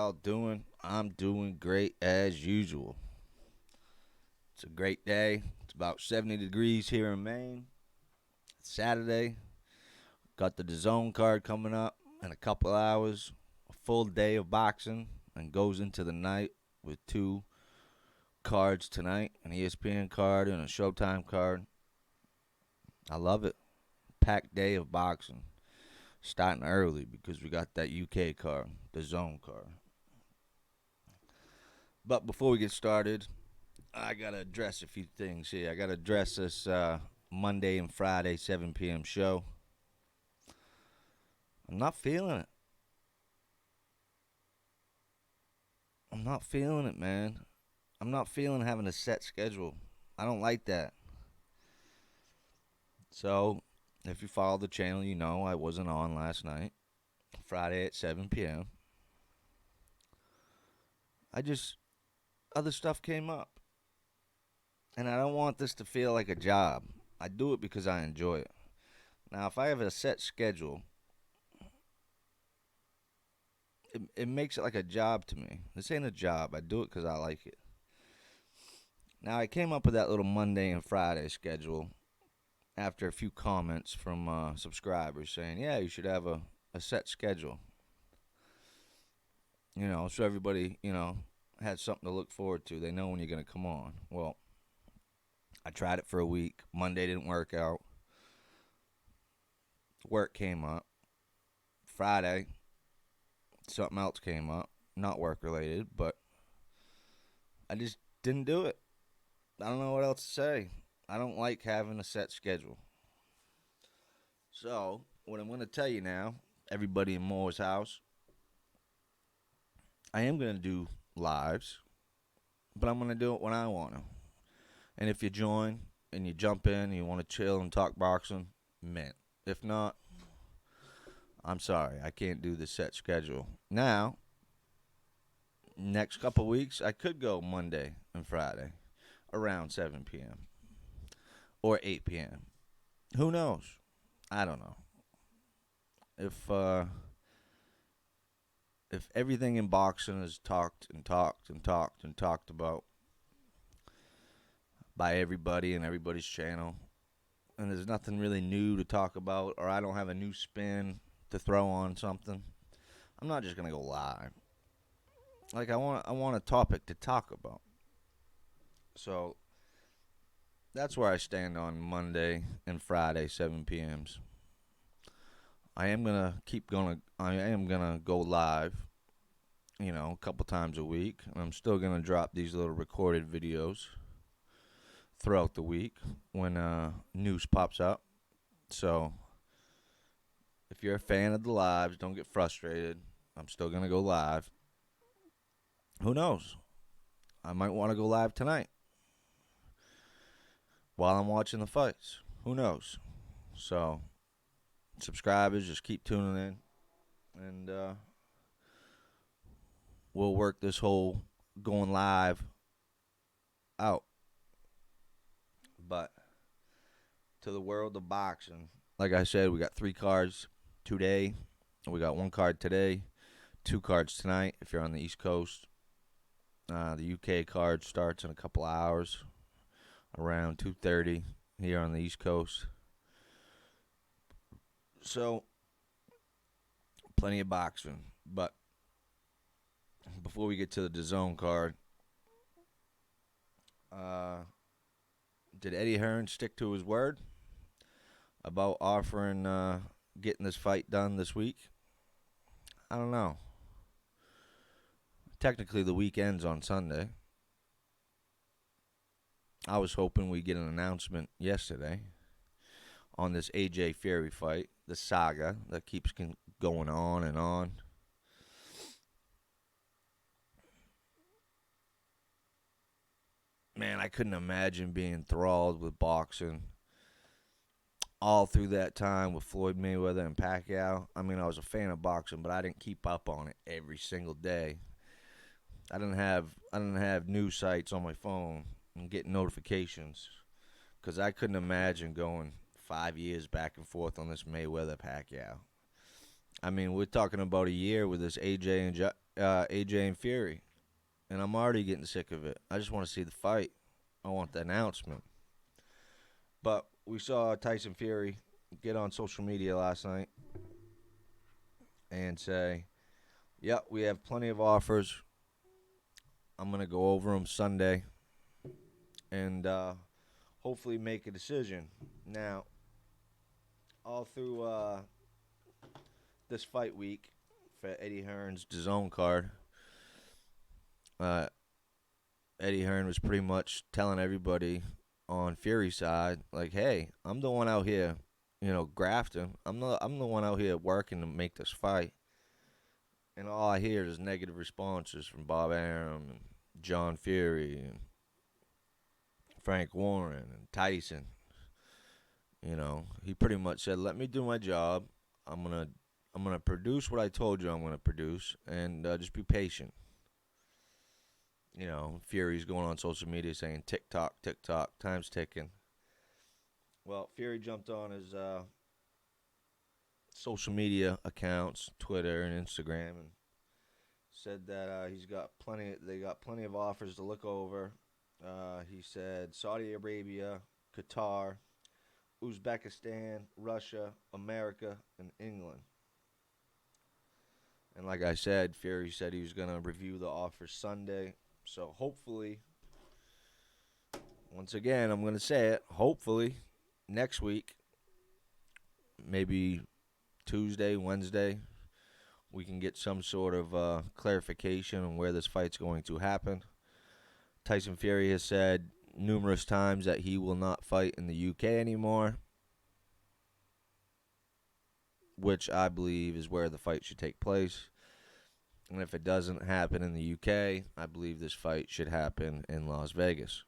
y'all doing? I'm doing great as usual. It's a great day. It's about 70 degrees here in Maine. It's Saturday. Got the DAZN card coming up in a couple hours. A full day of boxing and goes into the night with two cards tonight, an ESPN card and a Showtime card. I love it. Packed day of boxing. Starting early because we got that UK card, the zone card. But before we get started, I gotta address a few things here. I gotta address this Monday and Friday 7 p.m. show. I'm not feeling it. I'm not feeling it, man. I'm not feeling having a set schedule. I don't like that. So, if you follow the channel, you know I wasn't on last night, Friday at 7 p.m. Other stuff came up. And I don't want this to feel like a job. I do it because I enjoy it. Now, if I have a set schedule, it makes it like a job to me. This ain't a job. I do it because I like it. Now, I came up with that little Monday and Friday schedule after a few comments from subscribers saying, yeah, you should have a set schedule. So everybody, has something to look forward to. They know when you're going to come on. Well, I tried it for a week. Monday didn't work out. Work came up. Friday, something else came up. Not work related, but I just didn't do it. I don't know what else to say. I don't like having a set schedule. So, what I'm going to tell you now, everybody in Moore's house, I am going to do lives, but I'm going to do it when I want to. And if you join and you jump in and you want to chill and talk boxing, mint. If not, I'm sorry. I can't do the set schedule. Now, next couple weeks, I could go Monday and Friday around 7 p.m. or 8 p.m. Who knows? I don't know. If everything in boxing is talked and talked and talked and talked about by everybody and everybody's channel, and there's nothing really new to talk about, or I don't have a new spin to throw on something, I'm not just gonna go live. Like I want a topic to talk about. So that's where I stand on Monday and Friday 7 p.m.s. I am gonna go live, a couple times a week, and I'm still gonna drop these little recorded videos throughout the week when news pops up. So if you're a fan of the lives, don't get frustrated. I'm still going to go live. Who knows? I might want to go live tonight while I'm watching the fights. Who knows? So subscribers, just keep tuning in, and we'll work this whole going live out. But to the world of boxing, like I said, we got 3 cards today. We got 1 card today, 2 cards tonight if you're on the East Coast. The UK card starts in a couple hours, around 2:30 here on the East Coast. So, plenty of boxing. But before we get to the DAZN card, did Eddie Hearn stick to his word about offering getting this fight done this week? I don't know. Technically, the week ends on Sunday. I was hoping we'd get an announcement yesterday on this AJ Fury fight, the saga that keeps going on and on. Man, I couldn't imagine being enthralled with boxing all through that time with Floyd Mayweather and Pacquiao. I mean, I was a fan of boxing, but I didn't keep up on it every single day. I didn't have news sites on my phone and getting notifications because I couldn't imagine going 5 years back and forth on this Mayweather Pacquiao. I mean, we're talking about a year with this AJ AJ and Fury, and I'm already getting sick of it. I just want to see the fight. I want the announcement. But we saw Tyson Fury get on social media last night and say, "Yep, we have plenty of offers. I'm gonna go over them Sunday and hopefully make a decision." Now, all through this fight week for Eddie Hearn's DAZN card, uh, Eddie Hearn was pretty much telling everybody on Fury's side, like, "Hey, I'm the one out here, grafting. I'm the one out here working to make this fight." And all I hear is negative responses from Bob Arum and John Fury and Frank Warren and Tyson. He pretty much said, "Let me do my job. I'm gonna produce what I told you I'm gonna produce, and just be patient." Fury's going on social media saying, "Tick tock, tick tock, time's ticking." Well, Fury jumped on his social media accounts, Twitter and Instagram, and said that he's got plenty. They got plenty of offers to look over. He said Saudi Arabia, Qatar, Uzbekistan, Russia, America, and England. And like I said, Fury said he was going to review the offers Sunday. So hopefully, once again, I'm going to say it, hopefully next week, maybe Tuesday, Wednesday, we can get some sort of clarification on where this fight's going to happen. Tyson Fury has said numerous times that he will not fight in the UK anymore, which I believe is where the fight should take place. And if it doesn't happen in the UK, I believe this fight should happen in Las Vegas.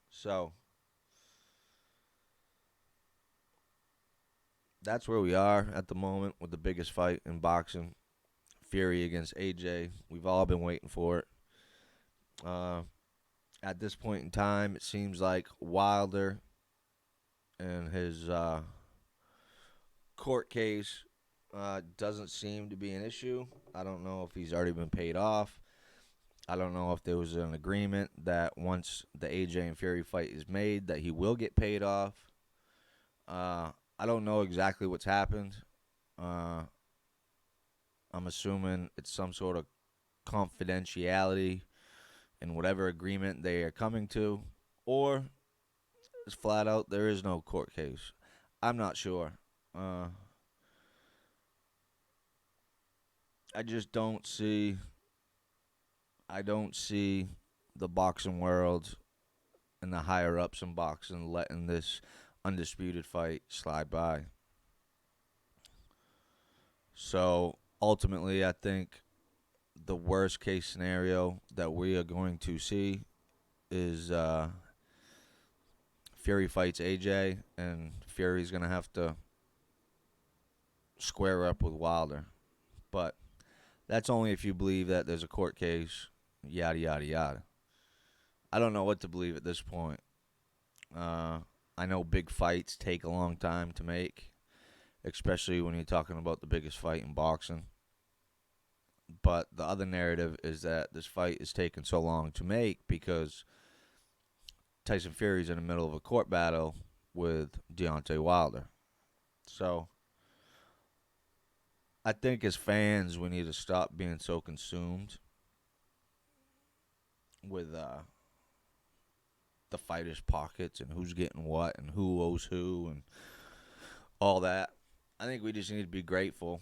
So that's where we are at the moment with the biggest fight in boxing. Fury against AJ. We've all been waiting for it. At this point in time, it seems like Wilder and his court case doesn't seem to be an issue. I don't know if he's already been paid off. I don't know if there was an agreement that once the AJ and Fury fight is made that he will get paid off. I don't know exactly what's happened. I'm assuming it's some sort of confidentiality in whatever agreement they are coming to, or it's flat out there is no court case. I'm not sure. I just don't see. I don't see the boxing world and the higher ups in boxing letting this undisputed fight slide by. So ultimately, I think the worst case scenario that we are going to see is Fury fights AJ, and Fury's going to have to square up with Wilder. But that's only if you believe that there's a court case, yada, yada, yada. I don't know what to believe at this point. I know big fights take a long time to make, especially when you're talking about the biggest fight in boxing. But the other narrative is that this fight is taking so long to make because Tyson Fury's in the middle of a court battle with Deontay Wilder. So I think as fans, we need to stop being so consumed with the fighters' pockets and who's getting what and who owes who and all that. I think we just need to be grateful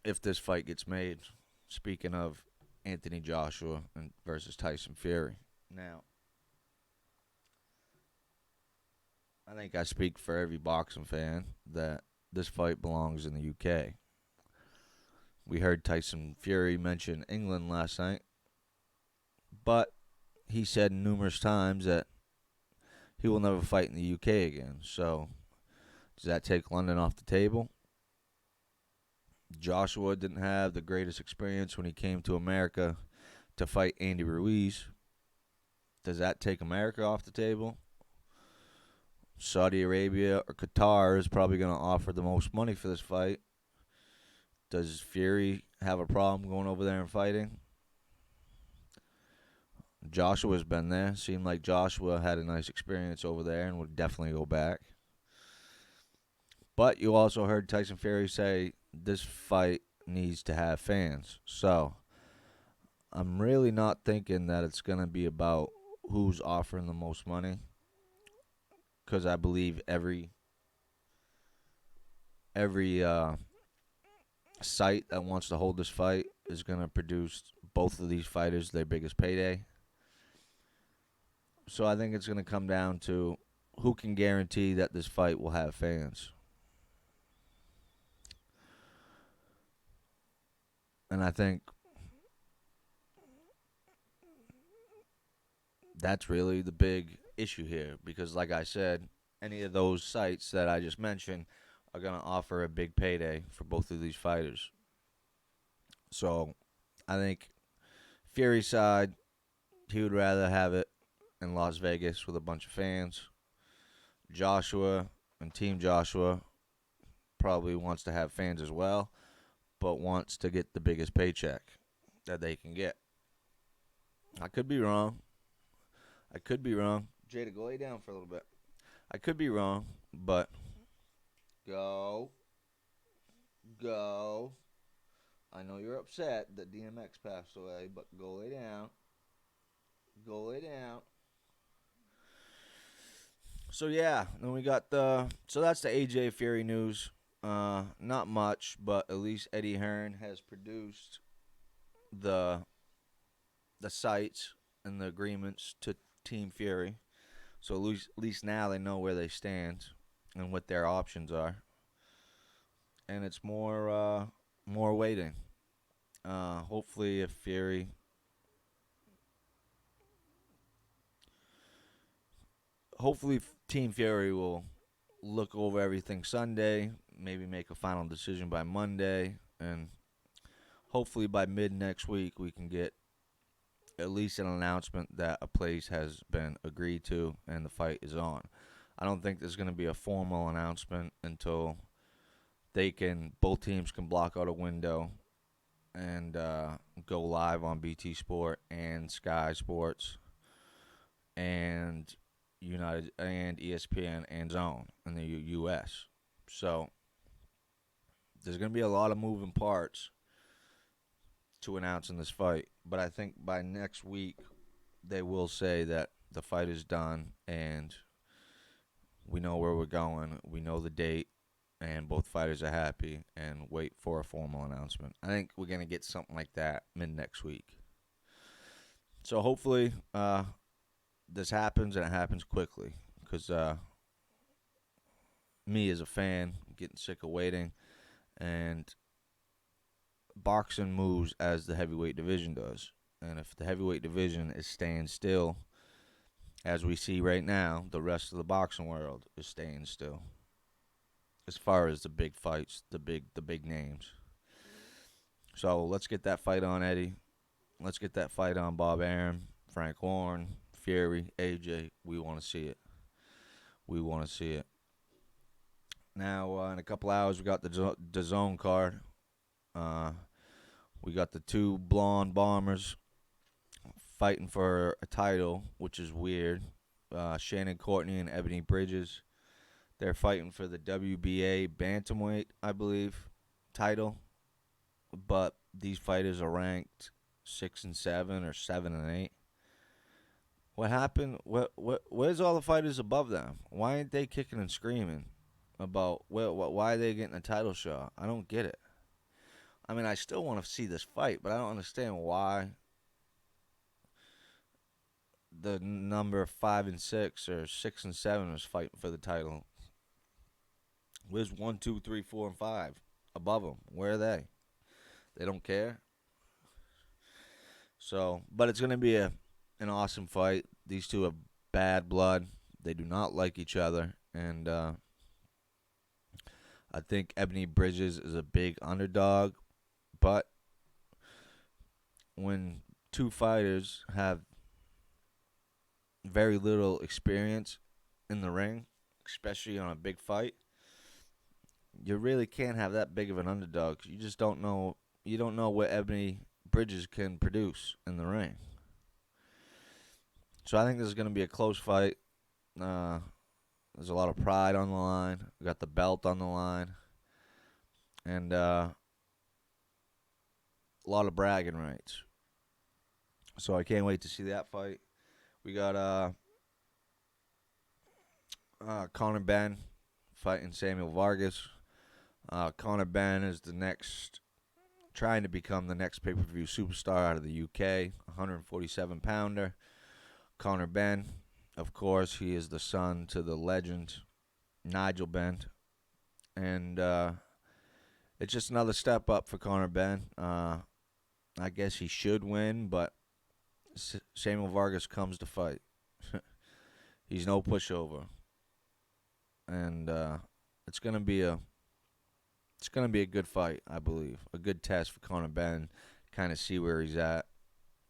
if this fight gets made. Speaking of Anthony Joshua versus Tyson Fury. Now, I think I speak for every boxing fan that this fight belongs in the UK. We heard Tyson Fury mention England last night, but he said numerous times that he will never fight in the UK again. So, does that take London off the table? Joshua didn't have the greatest experience when he came to America to fight Andy Ruiz. Does that take America off the table? Saudi Arabia or Qatar is probably going to offer the most money for this fight. Does Fury have a problem going over there and fighting. Joshua's been there. Seemed like Joshua had a nice experience over there and would definitely go back. But you also heard Tyson Fury say this fight needs to have fans. So I'm really not thinking that it's going to be about who's offering the most money, because I believe every site that wants to hold this fight is going to produce both of these fighters their biggest payday. So I think it's going to come down to who can guarantee that this fight will have fans. And I think that's really the big issue here, because, like I said, any of those sites that I just mentioned are going to offer a big payday for both of these fighters. So I think Fury's side, he would rather have it in Las Vegas with a bunch of fans. Joshua and Team Joshua probably wants to have fans as well, but wants to get the biggest paycheck that they can get. I could be wrong. I could be wrong. Jada, go lay down for a little bit. I could be wrong, but go. Go. I know you're upset that DMX passed away, but go lay down. Go lay down. So yeah, then we got so that's the AJ Fury news. Not much, but at least Eddie Hearn has produced the sites and the agreements to Team Fury. So at least now they know where they stand and what their options are. And it's more waiting. Hopefully, if hopefully Team Fury will look over everything Sunday, maybe make a final decision by Monday, and hopefully by mid next week we can get at least an announcement that a place has been agreed to and the fight is on. I don't think there's going to be a formal announcement until both teams can block out a window and go live on BT Sport and Sky Sports and United and ESPN and Zone in the U.S. So there's going to be a lot of moving parts to announce in this fight, but I think by next week they will say that the fight is done and we know where we're going, we know the date, and both fighters are happy, and wait for a formal announcement. I think we're going to get something like that mid next week. So hopefully this happens and it happens quickly, because me as a fan, I'm getting sick of waiting, and boxing moves as the heavyweight division does. And if the heavyweight division is staying still, as we see right now, the rest of the boxing world is staying still. As far as the big fights, the big names. So let's get that fight on, Eddie. Let's get that fight on Bob Arum, Frank Warren, Fury, AJ. We want to see it. We want to see it. Now, in a couple hours, we got the zone card. We got the two blonde bombers fighting for a title, which is weird. Shannon Courtney and Ebony Bridges. They're fighting for the WBA bantamweight, I believe, title. But these fighters are ranked 6 and 7 or 7 and 8. What happened? Where's all the fighters above them? Why aren't they kicking and screaming about why are they getting a title shot? I don't get it. I mean, I still want to see this fight, but I don't understand why the number 5 and 6 or 6 and 7 is fighting for the title. Where's 1, 2, 3, 4, and 5 above them? Where are they? They don't care. So, but it's going to be an awesome fight. These two have bad blood. They do not like each other, and I think Ebony Bridges is a big underdog. But when two fighters have very little experience in the ring, especially on a big fight, you really can't have that big of an underdog. You just don't know you don't know what Ebony Bridges can produce in the ring. So I think this is going to be a close fight. There's a lot of pride on the line. We got the belt on the line. And a lot of bragging rights. So I can't wait to see that fight. We got Conor Benn fighting Samuel Vargas. Conor Benn is trying to become the next pay-per-view superstar out of the UK, 147-pounder. Conor Benn, of course, he is the son to the legend Nigel Benn. And it's just another step up for Conor Benn. I guess he should win, but Samuel Vargas comes to fight. He's no pushover. And it's gonna be a good fight, I believe. A good test for Conor Benn, kind of see where he's at.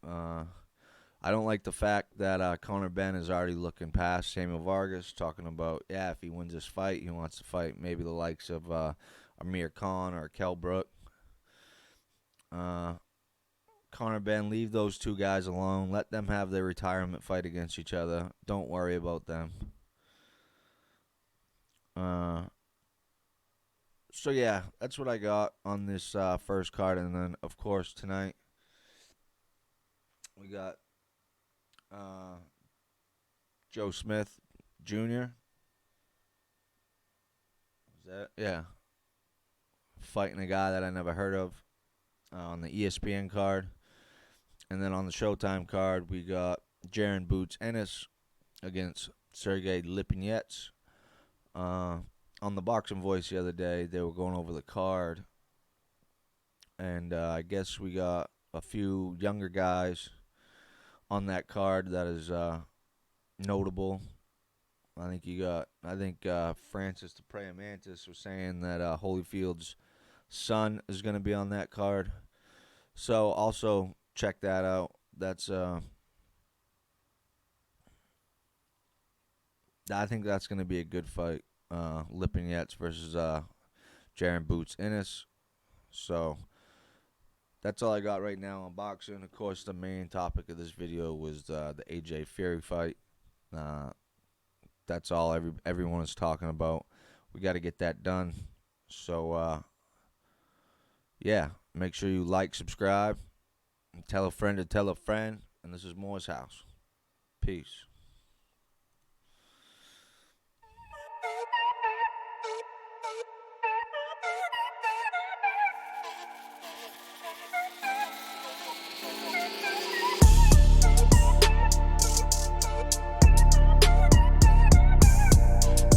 I don't like the fact that Conor Benn is already looking past Samuel Vargas, talking about, if he wins this fight, he wants to fight maybe the likes of Amir Khan or Kell Brook. Conor Benn, leave those two guys alone. Let them have their retirement fight against each other. Don't worry about them. So yeah, that's what I got on this first card, and then of course tonight we got Joe Smith Jr. Is that fighting a guy that I never heard of on the ESPN card, and then on the Showtime card we got Jaron Boots Ennis against Sergey Lipinets. On the Boxing Voice the other day, they were going over the card, and I guess we got a few younger guys on that card that is notable. I think Francis the Praying Mantis was saying that Holyfield's son is going to be on that card. So also check that out. That's I think that's going to be a good fight. Lipinets versus Jaron Boots Ennis. So that's all I got right now on boxing. Of course, the main topic of this video was the AJ Fury fight. That's all everyone is talking about. We got to get that done. So make sure you like, subscribe, and tell a friend to tell a friend. And this is Moore's House. Peace.